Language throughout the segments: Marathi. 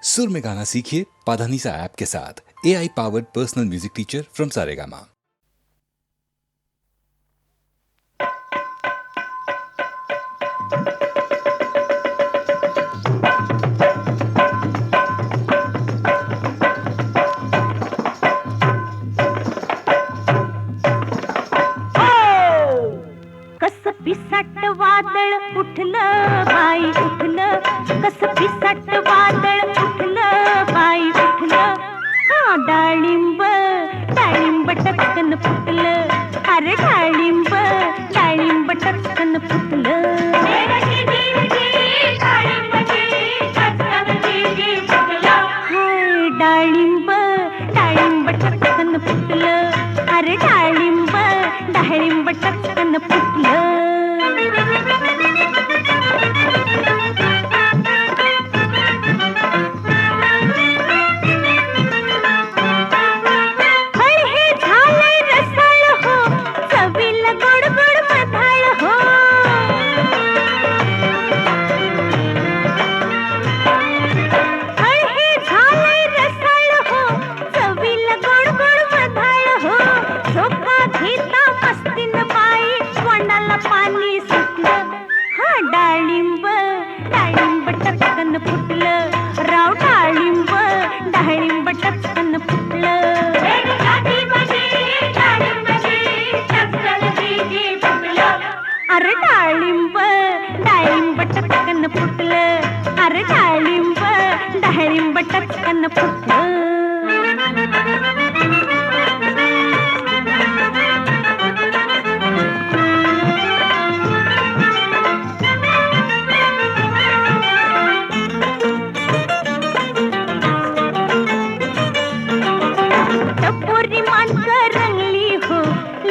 सुर में गाना सीखिए पाधानीसा ऐप के साथ। AI powered personal music teacher from Saregama. पिसाट वादळ उठलं बाई उठलं, कस पिसाट वादळ उठलं बाई उठलं. हा डाळिंब डाळिंब टचकन फुटलं, अरे डाळिंब डाळिंब टचकन फुटलं. हाय डाळिंब डाळिंब टचकन फुटलं, अरे डाळिंब डाळिंब टचकन फुटलं. डाळिंब डाळिंब टचकन फुटलं, राव डाळिंब डाळिंब टचकन फुटलं. अरे डाळिंब डाळिंब टचकन फुटलं, अरे डाळिंब डाळिंब टचकन फुटलं.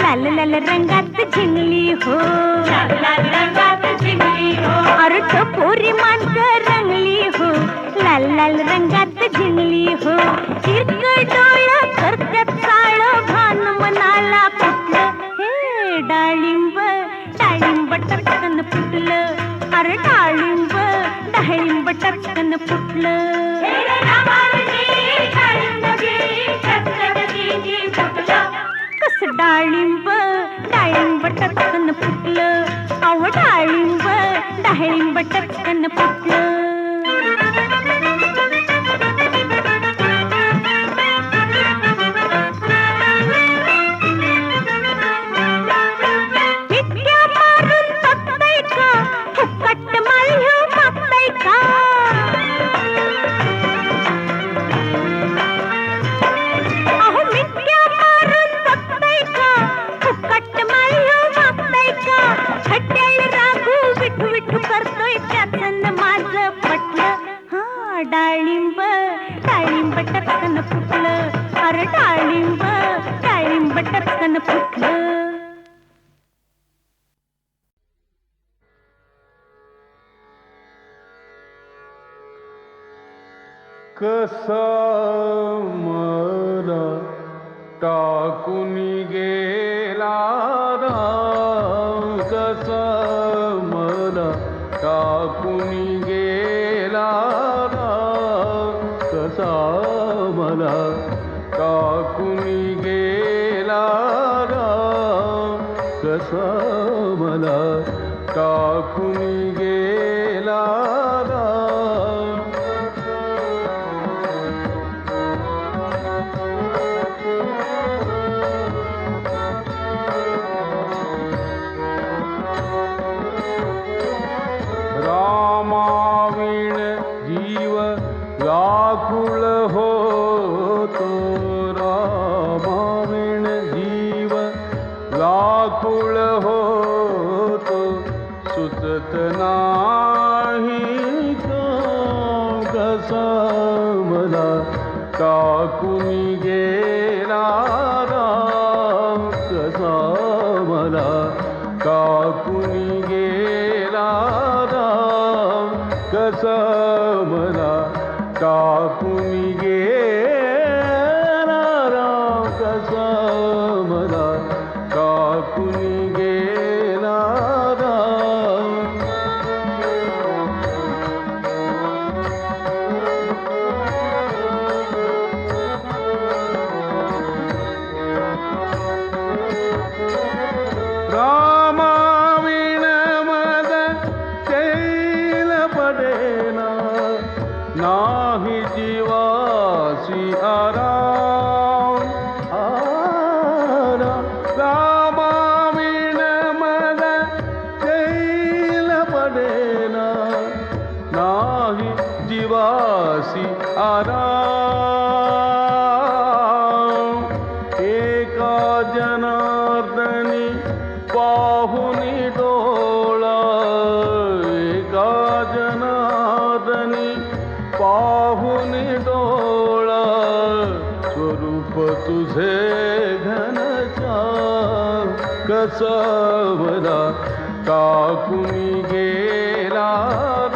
लाल लाल रंगात झिंगली हो, लाल लाल रंगात झिंगली हो. अरे टपोरी मानकर रंगली हो, लाल लाल रंगात झिंगली हो. हिरकं डोळं करत्यात काळं, भान मनाला फुटलं. हे डाळिंब डाळिंब टचकन फुटलं, अरे डाळिंब डाळिंब टचकन फुटलं. कस डाळिंब डाळिंब टचकन फुटलं, अव डाळिंब डाळिंब टचकन फुटलं. इतक्या मारून बघताय का, फुकट माल्य मागताय का. अहो मित्या मारून बघताय का, फुकट माल्य मागताय का. खट्याळ राघू विठू विठू करतोय, त्यातन माझं पटलं. हा डाळिंब डाळिंब टचकन फुटलं, अरे डाळिंब डाळिंब टचकन फुटलं. कसा मला टाकून गेला राम, कसा मला टाकून गेला राम, कसा मला टाकून गेला राम, कसा मला टाकून गेला राम. रामाविण जीव व्याकुळ होतो, रामाविण जीव व्याकुळ होतो. सुचत नाही कसा मला टाकून गेला राम, कसा मला टाकून गेला राम, कसा मला टाकून गेला राम, कसा मला टाकून गेला राम. नाही जीवासी आराम आराम रामाविण मन चैल पडेना नाही जीवासी आराम एका जनार्दनी पाहुनी डोळा एका जनार्दनी पाहुनी डोळा स्वरूप तुझे घनश्याम कसवला टाकून गेला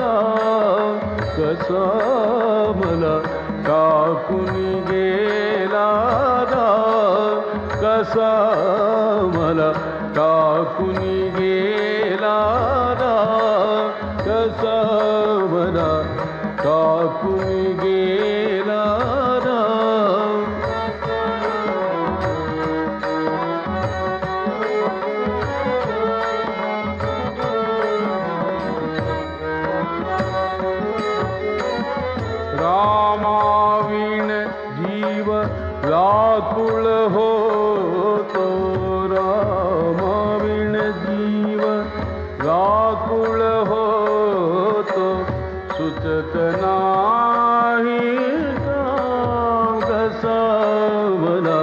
राम कसवला टाकून गेला राम कसवला टाकून गेला राम कसवला टाकून गेला राम रामाविण जीव व्याकुळ होतो रामाविण जीव व्याकुळ होतो सुचत नाही काम कसवला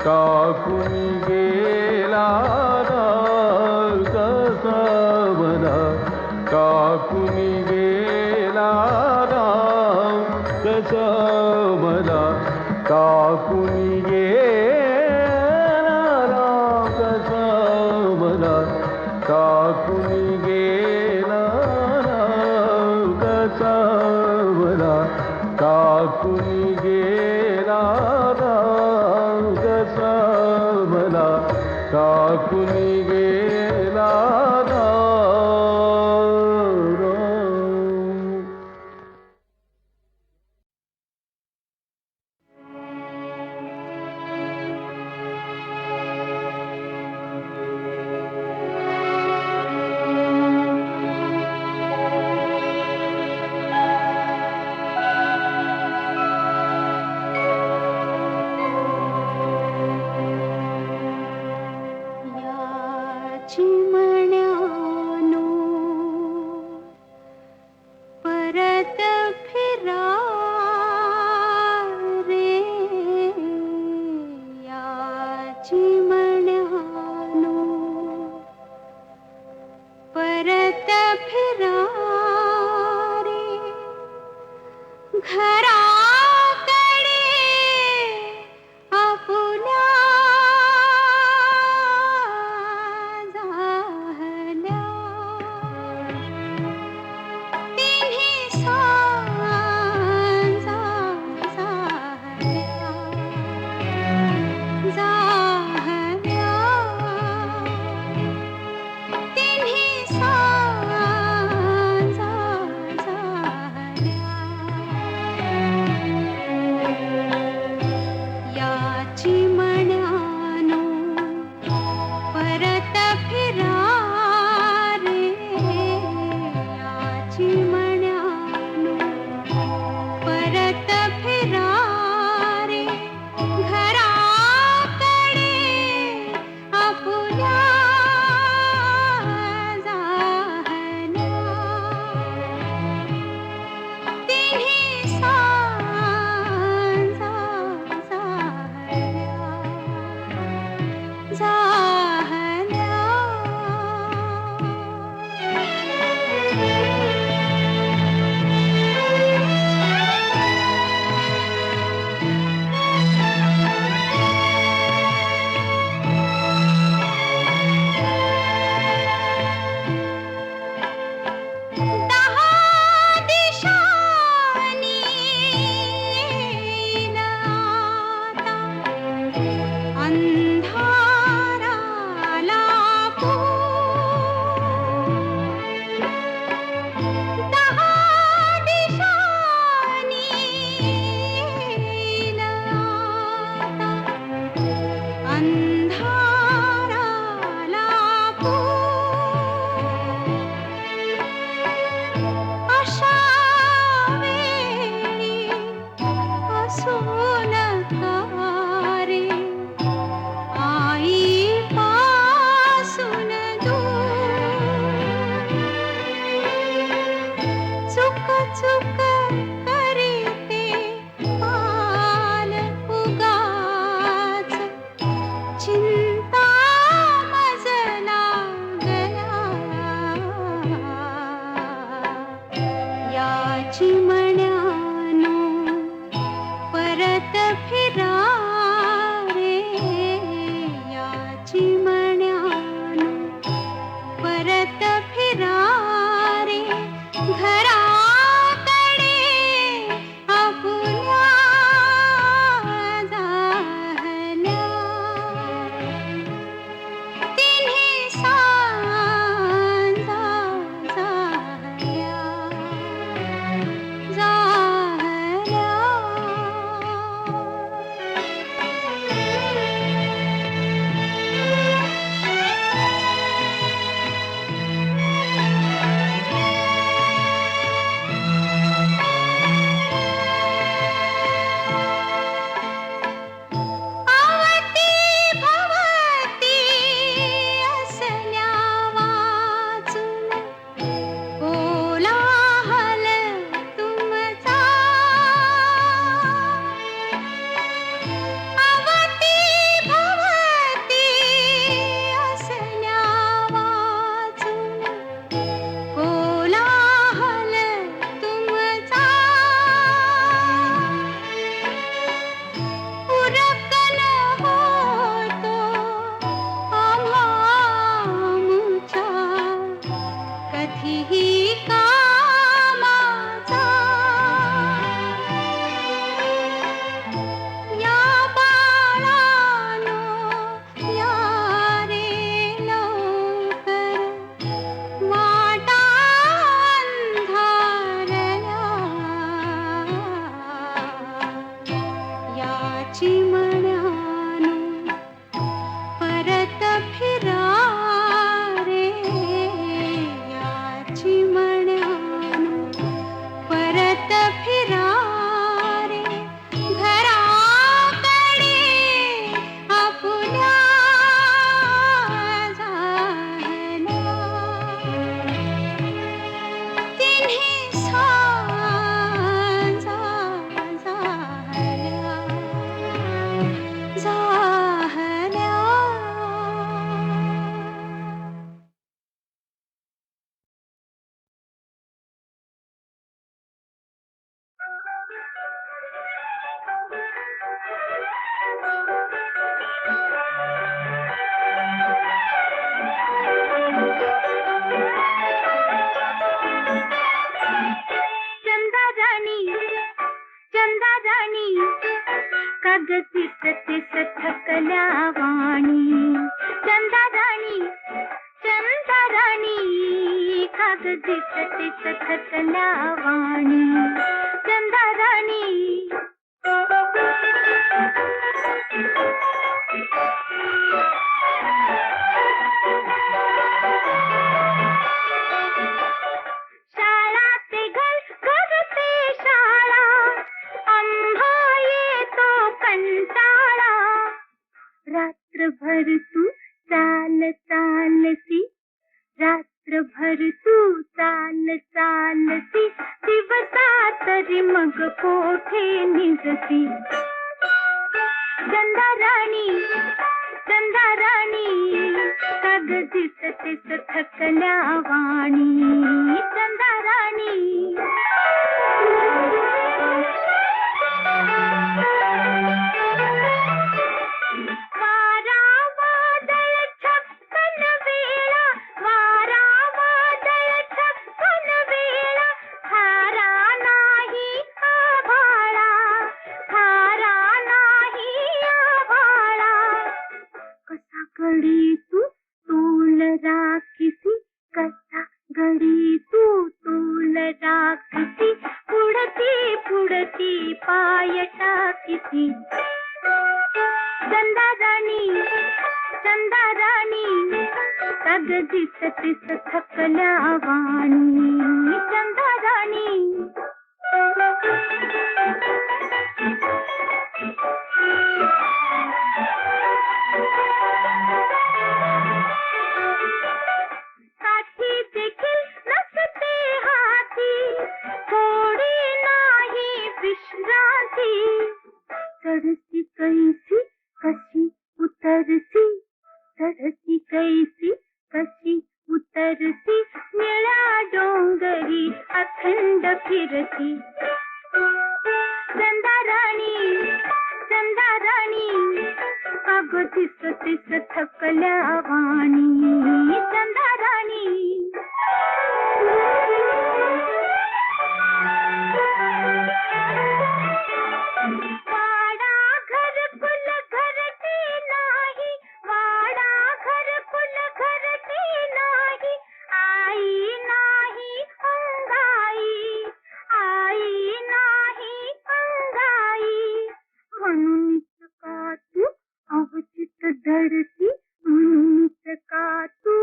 टाकून गेला राम कसवला टाकून गेला राम कसवला टाकून गेला राम कसवला टाकून गेला राम कसवला टाकून गेला राम कसवला टाकून गेला राम या चिमण्यानो परत फिरा रे या चिमण्यानो परत फिरा रे घराकडे आपुल्या झाल्या तिन्ही सांजा झाल्या झाल्या तिन्ही सांजा झाल्या चंदा राणी चंदा राणी कागदीत तिस थकल्या वाणी चंदा राणी कागदीत तिस थकल्या वाणी चंदा राणी शाळा ते घर घर ते शाळा आंबा येतो कंटाळा रात्रभर तू चालती रात्रभर तू चालती दिवसा तरी मग कोठे निजती चंदा राणी कागदीत तिस थकल्या वाणी चंदा राणी वारा वादळ छप्पन वेळा वारा वादळ छप्पन वेळा थारा नाही आभाळा कसा गडी तू तोल राखीसी कसा गडी तू तोल राखीसी पुढती पाय टाकीसी चंदा राणी कागदीत तिस थकल्या वाणी चंदा राणी साठी देखील नसते हाती थोडी नाही विश्रांती चढती कैसी कशी उतरती चढती कैसी कशी उतरती निळ्या डोंगरी अखंड फिरती चंदा राणी कागदीत तिस थकल्या वाणी चंदा राणी वाडा घरकुल घरटे नाही वाडा घरकुल घरटे नाही आई नाही अंगाई म्हणूनच का तू अवचित धडती म्हणूनच का तू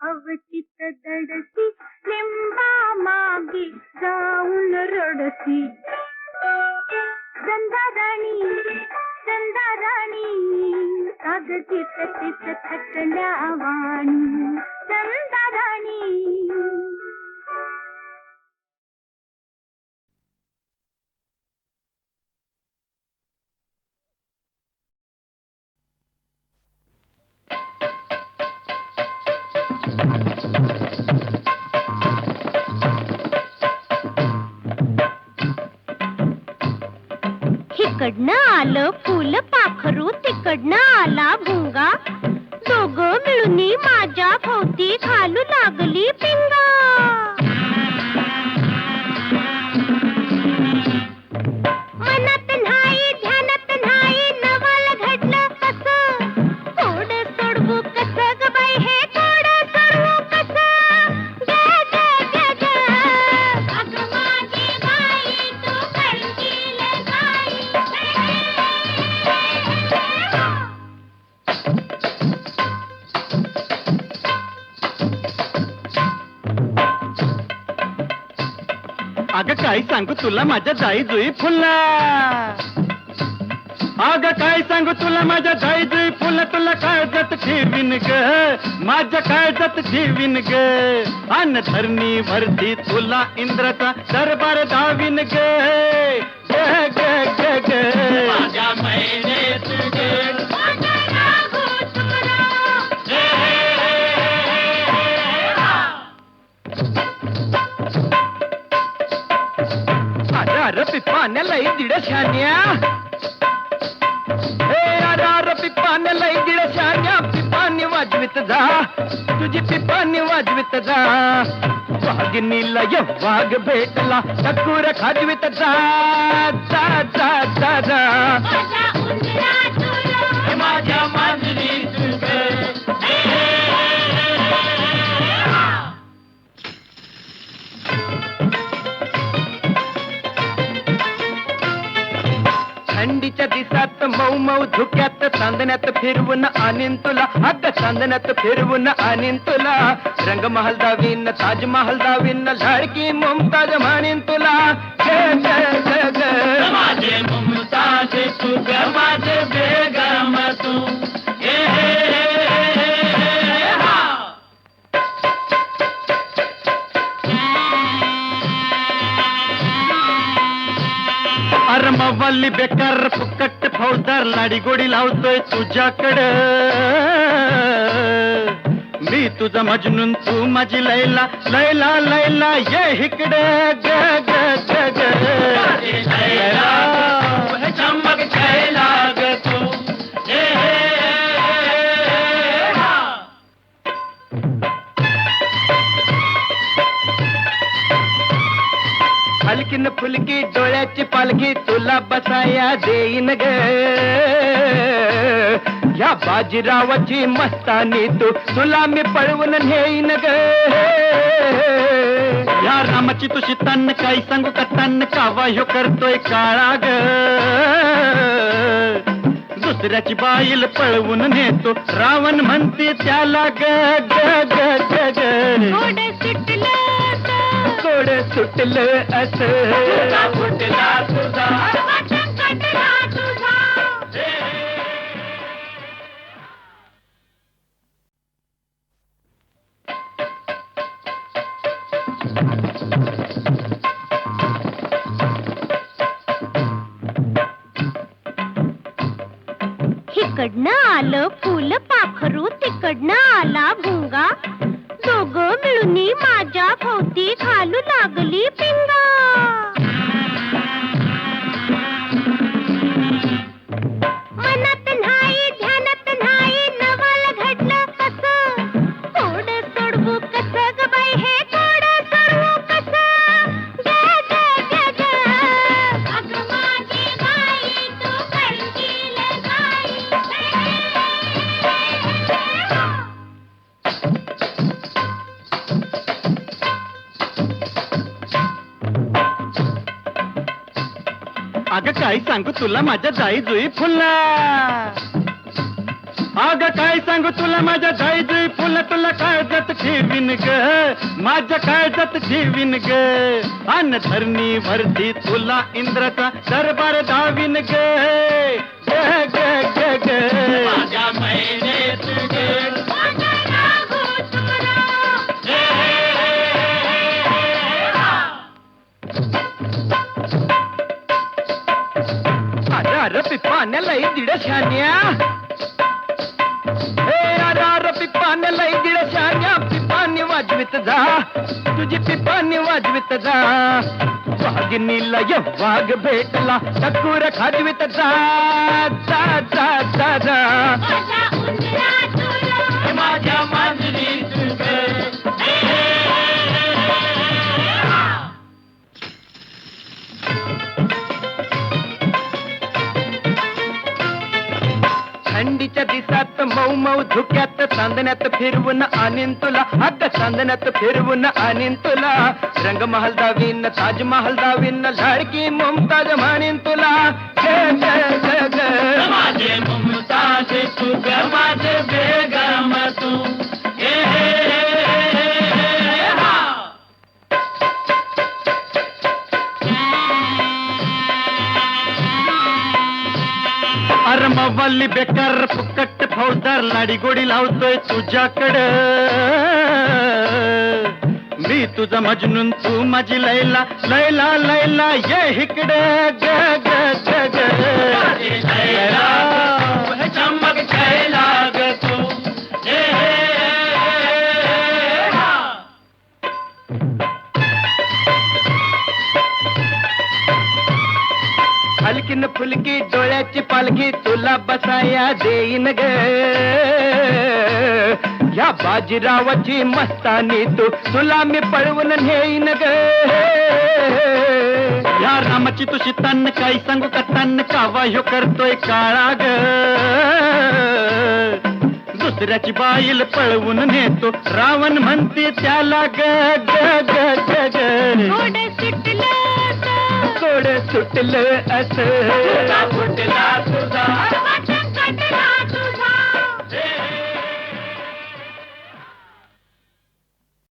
अवचित धडती लिंबा मागे जाऊन रडती चंदा राणी कागदीत तिस थकल्या वाणी चंदा राणी इकडनं आलं फुल पाखरू तिकडनं आला भुंगा दोघं मिळून माझ्या भोवती घालू लागली पिंगा मनात नाही ध्यानात नाही नवाला घडलं कसं थोडं सोडवू कसं ग बाई हे थोडं सोडवू कसं ग अगं माझी बाई तू करशील बाई अगं काय सांगू तुला माझ्या जाई जुई फुल्ला अगं काय सांगू तुला माझ्या जाई जुई फुल्ला तुला काळजात ठेवीन ग माझ्या काळजात ठेवीन ग अन धरणी भरती तुला इंद्राचा दरबार धावीन ग ग ग ग ग माझ्या महिनेत ग पाण्याला दिड शान्या अरार पिपाने लय दिळ शान्या पिपानी वाजवित जा तुझी पिपानी वाजवित जा वाघिनीला वाघ भेटला टकूर खाजवित जा जा जा जा जा माझ्या मांजरी थंडीच्या दिसात मऊ मऊ धुक्यात चांदण्यात फिरवून आणीन तुला अग चांदण्यात फिरवून आणीन तुला रंगमहल दावीन ताजमहल दावीन लाडकी मुमताज म्हणीन तुला जय जय जय जय माझे मुमताज तू ग माझे बेगम तू अरमवल्ली बेकार फुकट फौजदार लाडी गोडी लावतोय तुझ्याकडं मी तुझा मजनून तू माझी लैला लैला लैला ये इकडं ग ग ग ग चमक छैला ग तू हलकीन फुलकी डोळ्याची पालखी तुला बसाया देईन ग या बाजीरावाची मस्तानी तुला मी पळवून नेईन ग या रामाची तुझी तन्न काही सांगू का तन्न कावा ह्यो करतोय काळा ग दुसऱ्याची बाईल पळवून नेतो रावण म्हणते त्याला ग ग ग ग ग कोड सुटलं असं फुटला तुझा इकडनं आलं फुल पाखरू तिकडनं आला भुंगा दोघं मिळून माझ्या भोवती घालू लागली पिंगा मनात नाही ध्यानात नाही नवल घडलं कसं कोड सोडवू कसं ग बाई हे कोड सोडवू कसं ग ग ग ग अगं माझी बाई तू करशील काय अगं काय सांगू तुला माझ्या जाई जुई फुलला अगं काय सांगू तुला माझ्या जाई जुई फुलला तुला काळजात ठेवीन ग माझ्या काळजात ठेवीन ग अन धरणी भरती तुला इंद्राचा दरबार धावीन ग ग ग ग ग माझ्या महिने तुझे अरे पिपाण्याला दिड शान्या अरे पिपाण्याला दिड शान्या पिपानी वाजवित जा तुझी पिपानी वाजवित जा वाघिनीला वाघ भेटला टकूर खाजवित जा जा जा जा जा माझ्या मांजरी थंडीच्या दिसात मऊ मऊ धुक्यात चांदण्यात फिरवून आणीन तुला अग चांदण्यात फिरवून आणीन तुला रंगमहल दावीन ताजमहल दावीन लाडकी मुमताज म्हणीन तुला जय जय जय जय माझे मुमताज तू ग माझे बेगम तू अरमवल्ली बेकार फुकट फौजदार लाडी गोडी लावतोय तुझ्याकडं मी तुझा मजनून तू माझी लैला लैला लैला ये इकडं ग ग ग ग चमक छैला ग तू हलकीन फुलकी डोळ्याची पालखी तुला बसाया देईन ग या बाजीरावाची मस्तानी तुला मी पळवून नेईन ग या रामाची तुझी तन्न काही सांगू का तन्न कावा ह्यो करतोय काळा ग दुसऱ्याची बाईल पळवून नेतो रावण म्हणते त्याला ग ग ग ग ग गोड सुटलं गोड सुटलं असं फुटला तुझा